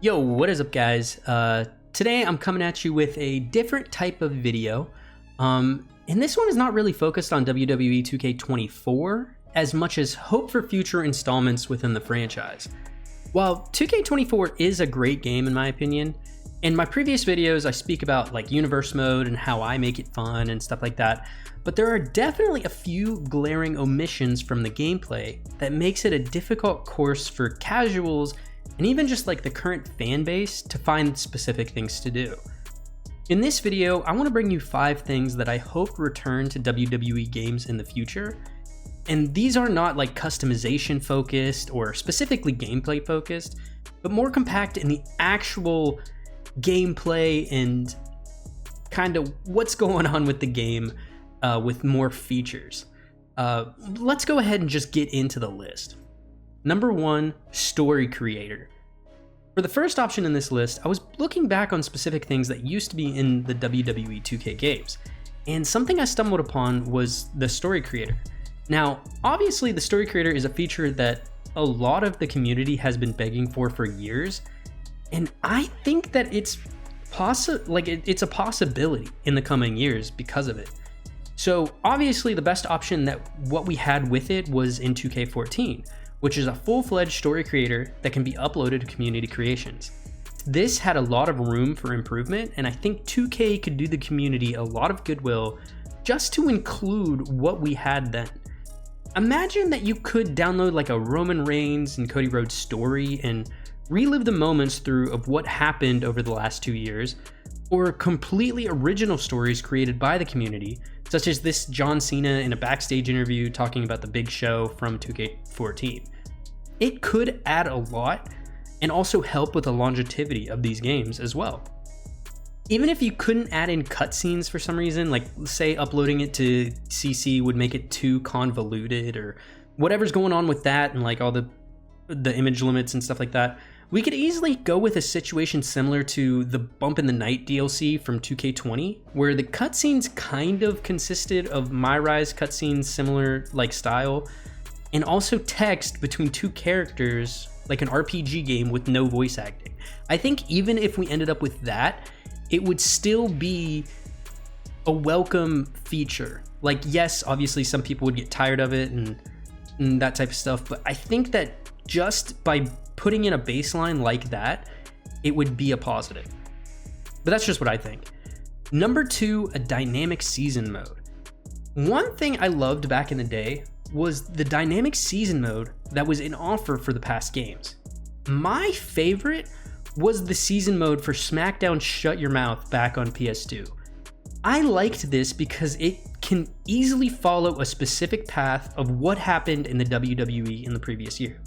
Yo, what is up, guys? Today I'm coming at you with a different type of video. And this one is not really focused on WWE 2K24 as much as hope for future installments within the franchise. While 2K24 is a great game in my opinion, in my previous videos I speak about like universe mode and how I make it fun and stuff like that, but there are definitely a few glaring omissions from the gameplay that makes it a difficult course for casuals and even just like the current fan base to find specific things to do. In this video, I want to bring you 5 things that I hope return to WWE games in the future. And these are not like customization focused or specifically gameplay focused, but more compact in the actual gameplay and kind of what's going on with the game with more features. Let's go ahead and just get into the list. Number 1, story creator. For the first option in this list, I was looking back on specific things that used to be in the WWE 2K games, and something I stumbled upon was the story creator. Now, obviously the story creator is a feature that a lot of the community has been begging for years, and I think that it's a possibility in the coming years because of it. So obviously the best option that what we had with it was in 2K14, which is a full-fledged story creator that can be uploaded to community creations. This had a lot of room for improvement, and I think 2K could do the community a lot of goodwill just to include what we had then. Imagine that you could download like a Roman Reigns and Cody Rhodes story and relive the moments through of what happened over the last 2 years, or completely original stories created by the community, such as this John Cena in a backstage interview talking about the Big Show from 2K14. It could add a lot and also help with the longevity of these games as well. Even if you couldn't add in cutscenes for some reason, like say uploading it to CC would make it too convoluted or whatever's going on with that and like all the image limits and stuff like that, we could easily go with a situation similar to the Bump in the Night DLC from 2K20, where the cutscenes kind of consisted of My Rise cutscenes similar like style, and also text between 2 characters like an RPG game with no voice acting. I think even if we ended up with that, it would still be a welcome feature. Like yes, obviously some people would get tired of it and that type of stuff, but I think that just by putting in a baseline like that, it would be a positive. But that's just what I think. Number 2, a dynamic season mode. One thing I loved back in the day was the dynamic season mode that was in offer for the past games. My favorite was the season mode for SmackDown Shut Your Mouth back on PS2. I liked this because it can easily follow a specific path of what happened in the WWE in the previous year.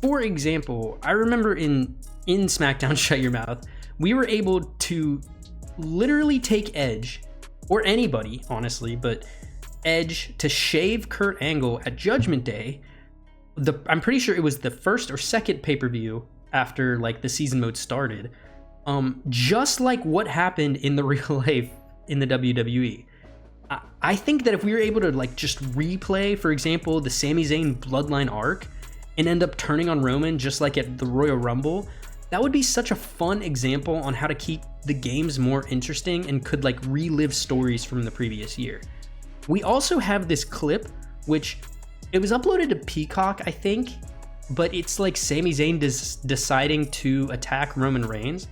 For example, I remember in SmackDown Shut Your Mouth, we were able to literally take Edge, or anybody, honestly, but Edge to shave Kurt Angle at Judgment Day. I'm pretty sure it was the first or second pay-per-view after like the season mode started. Just like what happened in the real life in the WWE. I think that if we were able to like just replay, for example, the Sami Zayn Bloodline arc, and end up turning on Roman just like at the Royal Rumble, that would be such a fun example on how to keep the games more interesting and could like relive stories from the previous year. We also have this clip, which it was uploaded to Peacock, I think, but it's like Sami Zayn deciding to attack Roman Reigns.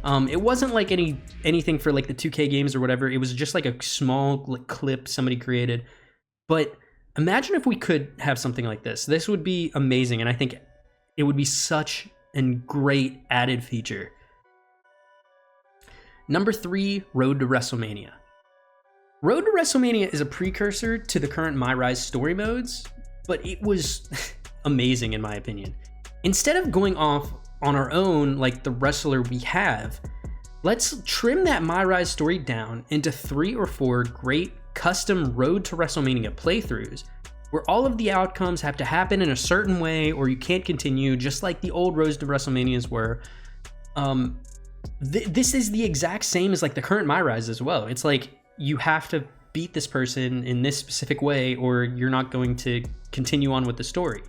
It wasn't like anything for like the 2K games or whatever. It was just like a small like, clip somebody created, but imagine if we could have something like this. This would be amazing, and I think it would be such a great added feature. Number 3, Road to WrestleMania. Road to WrestleMania is a precursor to the current My Rise story modes, but it was amazing in my opinion. Instead of going off on our own like the wrestler we have, let's trim that My Rise story down into 3 or 4 great custom Road to WrestleMania playthroughs where all of the outcomes have to happen in a certain way or you can't continue, just like the old Road to WrestleManias were. This is the exact same as like the current My Rise as well. It's like you have to beat this person in this specific way or you're not going to continue on with the story.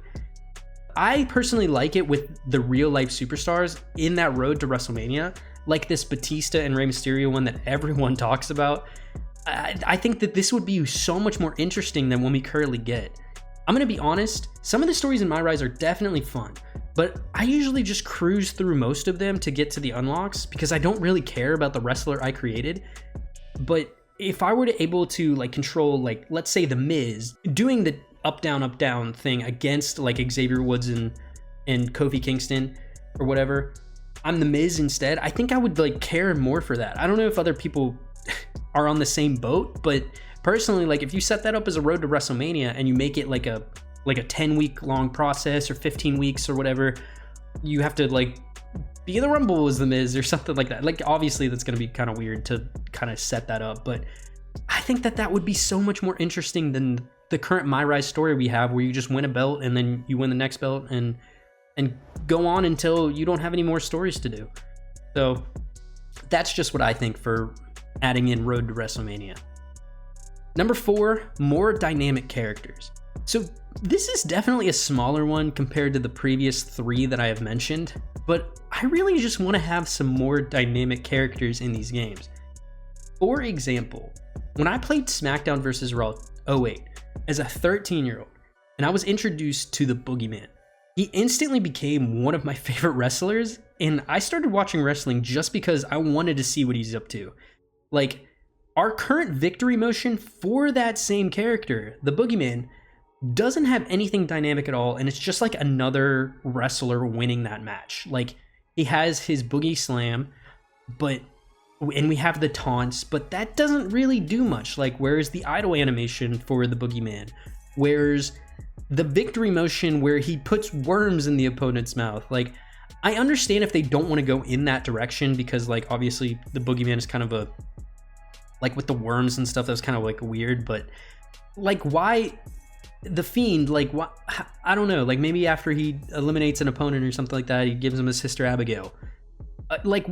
I personally like it with the real life superstars in that road to WrestleMania, like this Batista and Rey Mysterio one that everyone talks about. I think that this would be so much more interesting than one we currently get. I'm gonna be honest, some of the stories in My Rise are definitely fun, but I usually just cruise through most of them to get to the unlocks because I don't really care about the wrestler I created. But if I were to able to like control, like, let's say The Miz doing the up down thing against like Xavier Woods and Kofi Kingston or whatever, I'm The Miz instead, I think I would like care more for that. I don't know if other people are on the same boat, but personally, like, if you set that up as a road to WrestleMania and you make it like a 10-week long process or 15 weeks or whatever, you have to like be in the Rumble as The Miz or something like that. Like, obviously that's going to be kind of weird to kind of set that up, but I think that would be so much more interesting than the current My Rise story we have, where you just win a belt and then you win the next belt and go on until you don't have any more stories to do. So that's just what I think for adding in Road to WrestleMania. Number 4, more dynamic characters. So this is definitely a smaller one compared to the previous 3 that I have mentioned, but I really just want to have some more dynamic characters in these games. For example, when I played SmackDown vs. Raw 08 as a 13-year-old, and I was introduced to the Boogeyman, he instantly became one of my favorite wrestlers, and I started watching wrestling just because I wanted to see what he's up to. Like, our current victory motion for that same character, the Boogeyman, doesn't have anything dynamic at all, and it's just like another wrestler winning that match. Like, he has his Boogie Slam, and we have the taunts, but that doesn't really do much. Like, where's the idle animation for the Boogeyman? Where's the victory motion where he puts worms in the opponent's mouth? Like, I understand if they don't want to go in that direction, because like obviously the Boogeyman is kind of a, like with the worms and stuff, that was kind of like weird, but like, why the Fiend? Like, what? I don't know, like maybe after he eliminates an opponent or something like that, he gives him his sister Abigail. Like,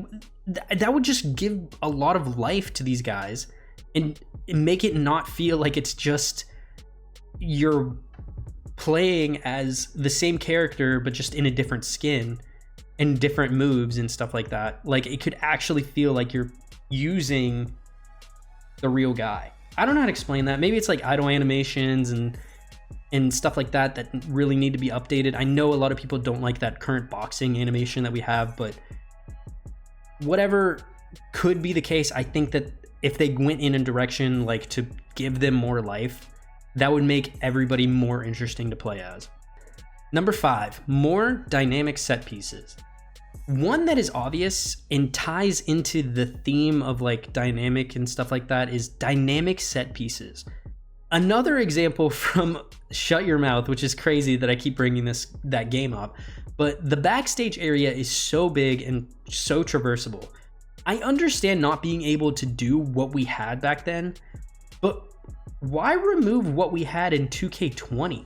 that would just give a lot of life to these guys and make it not feel like it's just you're playing as the same character but just in a different skin and different moves and stuff like that. Like, it could actually feel like you're using the real guy. I don't know how to explain that. Maybe it's like idle animations and stuff like that really need to be updated. I know a lot of people don't like that current boxing animation that we have, but whatever could be the case, I think that if they went in a direction like to give them more life, that would make everybody more interesting to play as. Number 5, more dynamic set pieces. One that is obvious and ties into the theme of like dynamic and stuff like that is dynamic set pieces. Another example from Shut Your Mouth, which is crazy that I keep bringing that game up, but the backstage area is so big and so traversable. I understand not being able to do what we had back then, but why remove what we had in 2K20?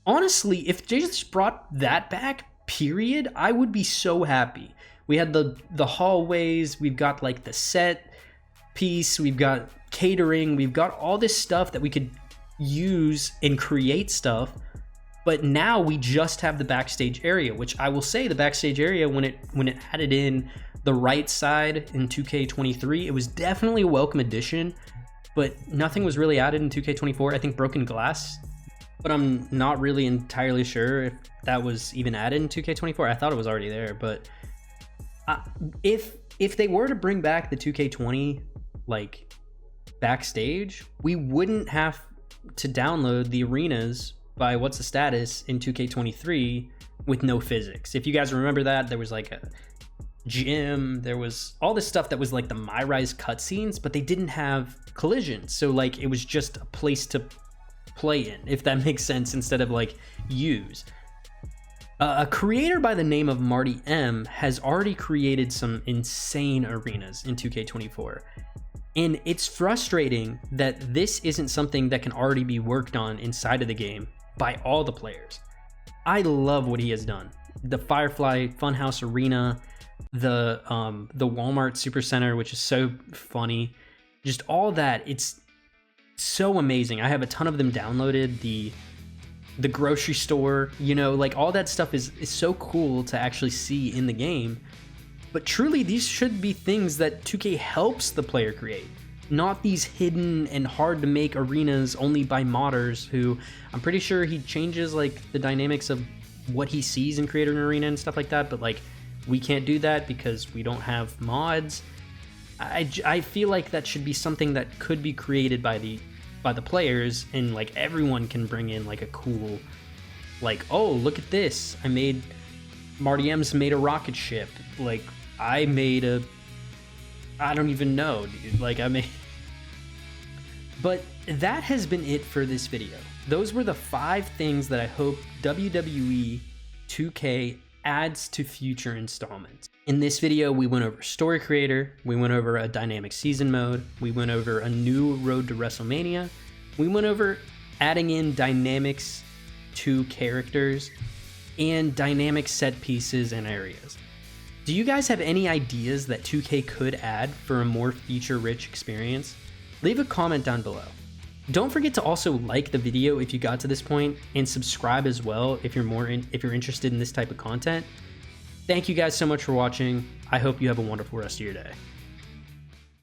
Honestly, if they just brought that back, period, I would be so happy. We had the hallways, we've got like the set piece, we've got catering, we've got all this stuff that we could use and create stuff, but now we just have the backstage area, which I will say the backstage area, when it added in the right side in 2K23, it was definitely a welcome addition, but nothing was really added in 2K24. I think Broken Glass, but I'm not really entirely sure if that was even added in 2K24. I thought it was already there, but if they were to bring back the 2K20 like backstage, we wouldn't have to download the arenas by What's the Status in 2K23 with no physics. If you guys remember that, there was like a gym, there was all this stuff that was like the My Rise cutscenes, but they didn't have collisions, so like it was just a place to play in, if that makes sense, instead of like use. A creator by the name of Marty M has already created some insane arenas in 2K24, and it's frustrating that this isn't something that can already be worked on inside of the game by all the players. I love what he has done. The Firefly Funhouse Arena, the Walmart Supercenter, which is so funny, just all that, it's so amazing. I have a ton of them downloaded. the grocery store, you know, like all that stuff is so cool to actually see in the game. But truly, these should be things that 2K helps the player create, not these hidden and hard to make arenas only by modders who I'm pretty sure he changes like the dynamics of what he sees in creating an arena and stuff like that. But like, we can't do that because we don't have mods. I feel like that should be something that could be created by the players, and like everyone can bring in like a cool, like, oh, look at this, Marty M's made a rocket ship, like I don't even know, dude, like but that has been it for this video. Those were the 5 things that I hope WWE 2K adds to future installments. In this video, we went over Story Creator, we went over a dynamic season mode, we went over a new road to WrestleMania, we went over adding in dynamics to characters, and dynamic set pieces and areas. Do you guys have any ideas that 2K could add for a more feature-rich experience? Leave a comment down below. Don't forget to also like the video if you got to this point, and subscribe as well if you're interested in this type of content. Thank you guys so much for watching. I hope you have a wonderful rest of your day.